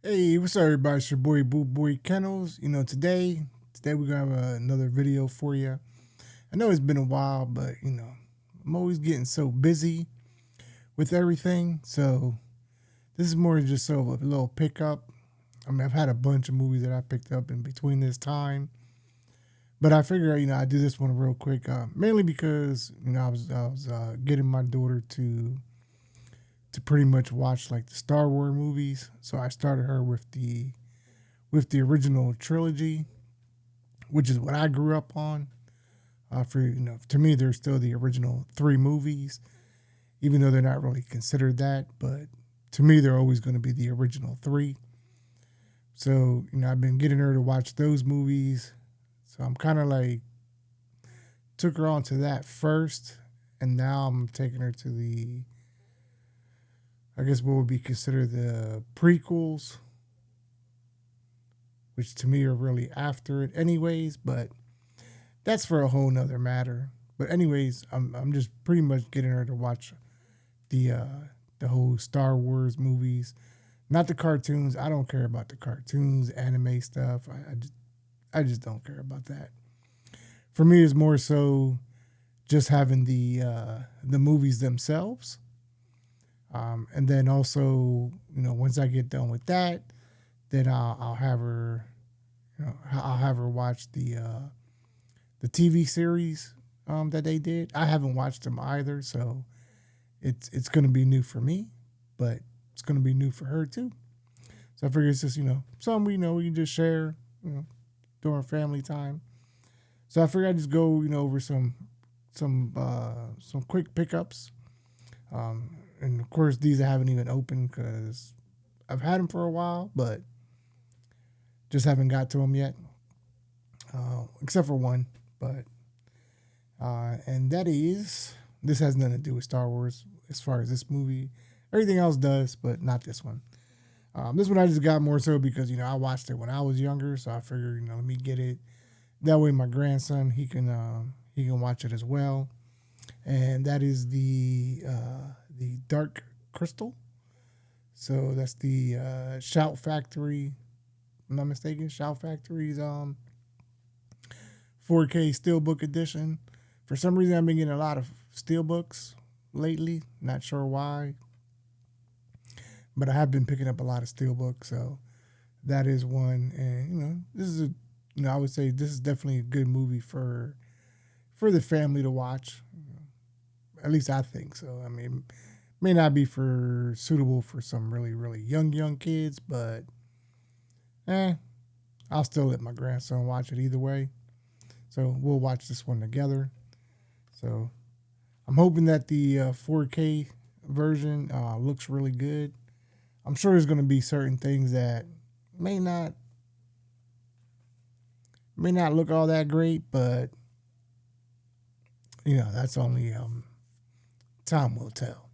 Hey, what's up, everybody? It's your boy BULLBOYKENNELS. Today we're gonna have another video for you. I know it's been a while, but I'm always getting so busy with everything. So this is more just sort of a little pickup. I mean, I've had a bunch of movies that I picked up in between this time, but I figure I'd do this one real quick, mainly because I was getting my daughter to pretty much watch like the Star Wars movies. So I started her with the original trilogy, which is what I grew up on. To me, they're still the original three movies, even though they're not really considered that. But to me, they're always going to be the original three. So I've been getting her to watch those movies. So I'm kind of like took her on to that first, and now I'm taking her to I guess what would be considered the prequels, which to me are really after it, anyways. But that's for a whole nother matter. But anyways, I'm just pretty much getting her to watch the uh, the whole Star Wars movies, not the cartoons. I don't care about the cartoons, anime stuff. I just don't care about that. For me, it's more so just having the movies themselves, and then also once I get done with that, then I'll have her I'll have her watch the TV series that they did. I haven't watched them either, so it's going to be new for me, but it's going to be new for her too. So I figure it's just something we can just share during family time. So I figured I'd just go over some quick pickups, and of course these I haven't even opened because I've had them for a while, but just haven't got to them yet, except for one. But and that is this has nothing to do with Star Wars as far as this movie. Everything else does, but not this one. This one I just got more so because I watched it when I was younger, so I figured let me get it. That way, my grandson he can watch it as well, and that is the Dark Crystal. So that's the Shout Factory. If I'm not mistaken, Shout Factory's 4K Steelbook edition. For some reason, I've been getting a lot of Steelbooks lately. Not sure why, but I have been picking up a lot of Steelbooks. So that is one, and this is I would say this is definitely a good movie for the family to watch. At least I think so. I mean, may not be for suitable for some really young kids, but eh, I'll still let my grandson watch it either way. So we'll watch this one together. So I'm hoping that the 4K version looks really good. I'm sure there's going to be certain things that may not may not look all that great, but that's only time will tell.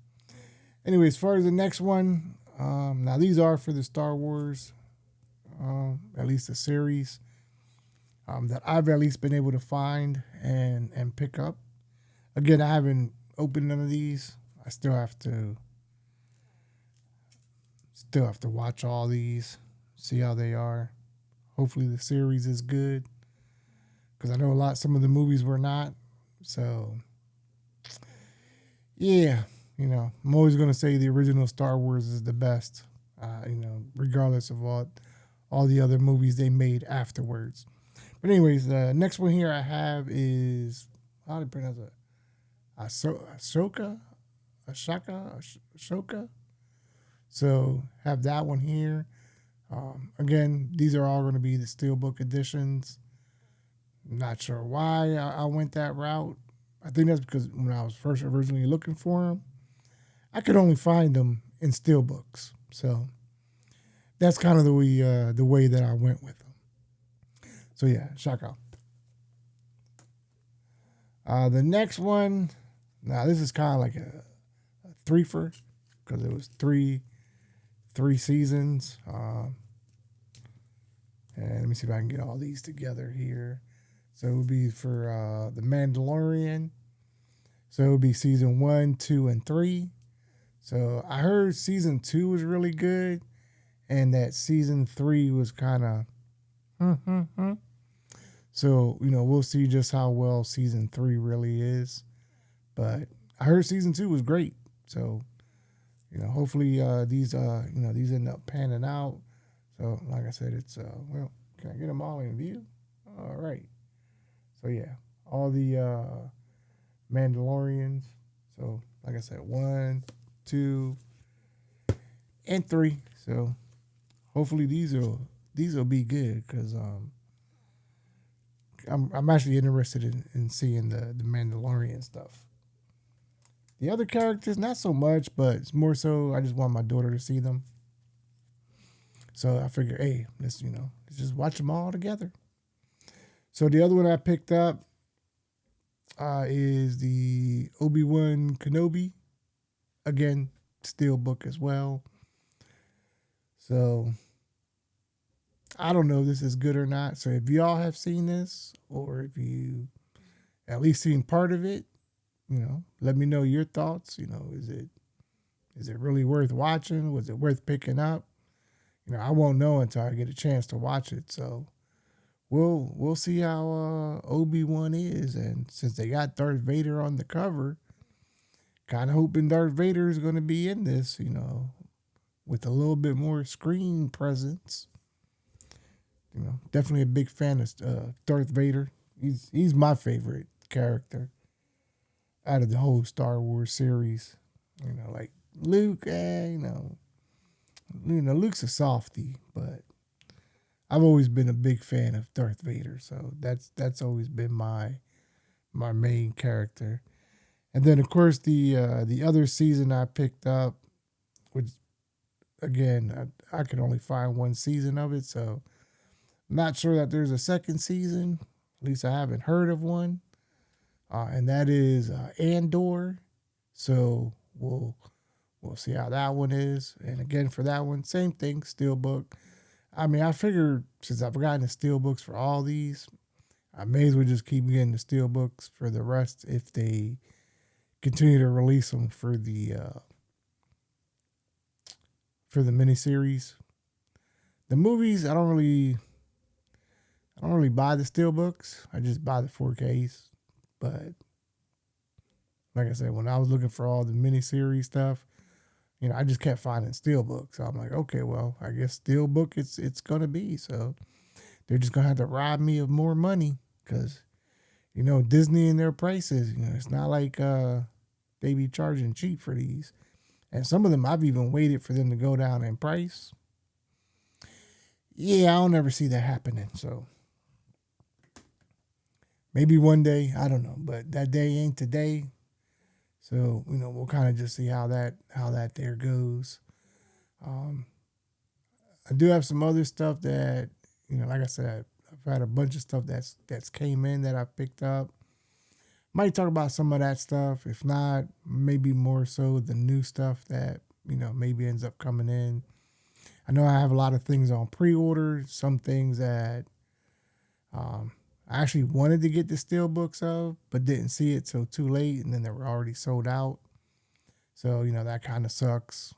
Anyway, as far as the next one, now these are for the Star Wars, at least the series that I've at least been able to find and pick up. Again, I haven't opened none of these. I still have to watch all these, see how they are. Hopefully, the series is good because I know some of the movies were not. So yeah, I'm always gonna say the original Star Wars is the best. Regardless of all the other movies they made afterwards. But anyways, the next one here I have is how do you pronounce it? Ahsoka, Ashoka. So have that one here. Again, these are all going to be the Steelbook editions. Not sure why I went that route. I think that's because when I was first originally looking for them, I could only find them in Steelbooks. So that's kind of the way that I went with them. So yeah, Shaka. The next one, now this is kind of like a threefer because it was three seasons. And let me see if I can get all these together here. So it would be for the Mandalorian. So it would be season 1, 2, and 3. So I heard season 2 was really good, and that season 3 was kind of. So, we'll see just how well season 3 really is. But I heard season 2 was great. So, hopefully these end up panning out. So, like I said, it's well, can I get them all in view? All right. So yeah, all the Mandalorians. So, like I said, 1, 2, and 3. So, hopefully these will be good because I'm actually interested in seeing the Mandalorian stuff. The other characters, not so much, but it's more so I just want my daughter to see them. So I figure, hey, let's just watch them all together. So the other one I picked up is the Obi-Wan Kenobi. Again, Steelbook as well. So I don't know if this is good or not. So if y'all have seen this, or if you at least seen part of it, let me know your thoughts. Is it really worth watching? Was it worth picking up? I won't know until I get a chance to watch it. So we'll see how Obi-Wan is. And since they got Darth Vader on the cover, kind of hoping Darth Vader is going to be in this, with a little bit more screen presence. Definitely a big fan of Darth Vader. He's my favorite character out of the whole Star Wars series. Like Luke, Luke's a softie, but I've always been a big fan of Darth Vader, so that's always been my main character. And then of course the other season I picked up, which again I could only find one season of it, so I'm not sure that there's a second season. At least I haven't heard of one. And that is Andor. So we'll see how that one is. And again, for that one, same thing, Steelbook. I mean, I figured since I've gotten the Steelbooks for all these, I may as well just keep getting the Steelbooks for the rest if they continue to release them for the miniseries. The movies, I don't really buy the Steelbooks. I just buy the 4Ks. But like I said, when I was looking for all the miniseries stuff, I just kept finding Steelbook. So I'm like, okay, well, I guess Steelbook it's gonna be. So they're just gonna have to rob me of more money because, Disney and their prices. It's not like they be charging cheap for these. And some of them I've even waited for them to go down in price. Yeah, I don't ever see that happening. So maybe one day, I don't know, but that day ain't today. So, we'll kind of just see how that there goes. I do have some other stuff that, like I said, I've had a bunch of stuff that's came in that I picked up. Might talk about some of that stuff. If not, maybe more so the new stuff that, maybe ends up coming in. I know I have a lot of things on pre-order, some things that I actually wanted to get the Steelbooks of, but didn't see it till too late, and then they were already sold out. So, that kind of sucks.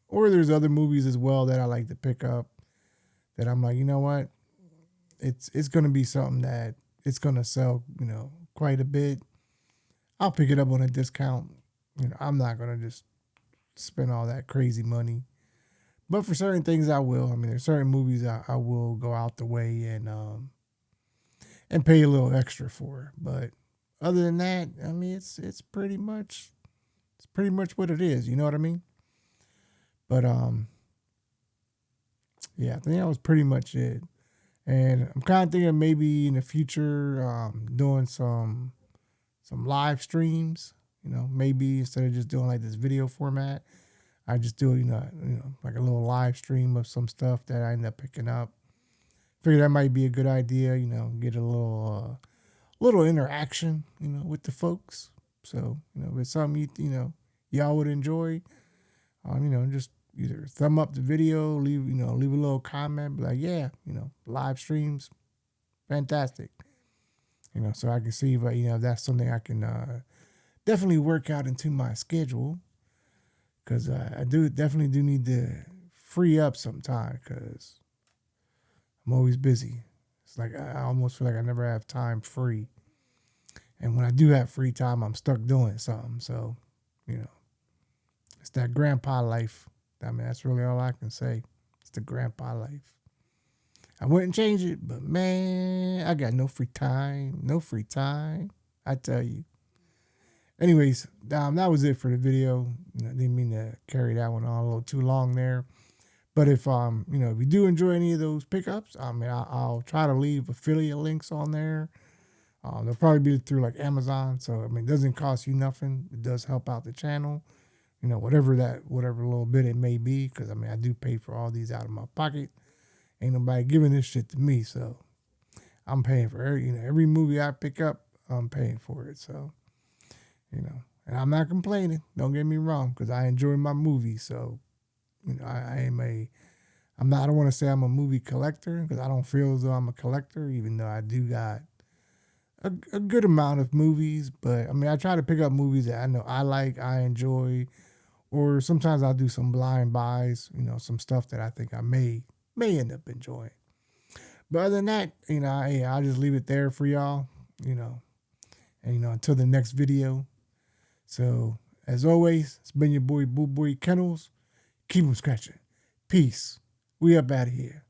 Or there's other movies as well that I like to pick up that I'm like, you know what? It's going to be something that it's going to sell, quite a bit. I'll pick it up on a discount. I'm not going to just spend all that crazy money. But for certain things, I will. I mean, there's certain movies I will go out the way and pay a little extra for. But other than that, I mean, it's pretty much what it is. You know what I mean? But yeah, I think that was pretty much it. And I'm kind of thinking maybe in the future, doing some live streams. Maybe instead of just doing like this video format, I just do like a little live stream of some stuff that I end up picking up. Figure that might be a good idea. Get a little interaction, with the folks. So if it's something y'all would enjoy, just either thumb up the video, leave a little comment, be like, yeah, live streams, fantastic. So I can see if that's something I can definitely work out into my schedule, because I definitely do need to free up sometime because I'm always busy. It's like I almost feel like I never have time free. And when I do have free time, I'm stuck doing something. So, you know, it's that grandpa life. I mean, that's really all I can say. It's the grandpa life. I wouldn't change it, but man, I got no free time. No free time. I tell you. Anyways, that was it for the video. I didn't mean to carry that one on a little too long there. But if if you do enjoy any of those pickups, I mean, I'll try to leave affiliate links on there. They'll probably be through like Amazon, so I mean, it doesn't cost you nothing. It does help out the channel, whatever little bit it may be. Because I mean, I do pay for all these out of my pocket. Ain't nobody giving this shit to me, so I'm paying for every movie I pick up. I'm paying for it, so and I'm not complaining. Don't get me wrong, because I enjoy my movies. So I don't want to say I'm a movie collector because I don't feel as though I'm a collector, even though I do got a good amount of movies. But I mean, I try to pick up movies that I know I like, I enjoy, or sometimes I'll do some blind buys, some stuff that I think I may end up enjoying. But other than that, I'll just leave it there for y'all, and until the next video. So as always, it's been your boy BULLBOYKENNELS. Keep them scratching. Peace. We up out of here.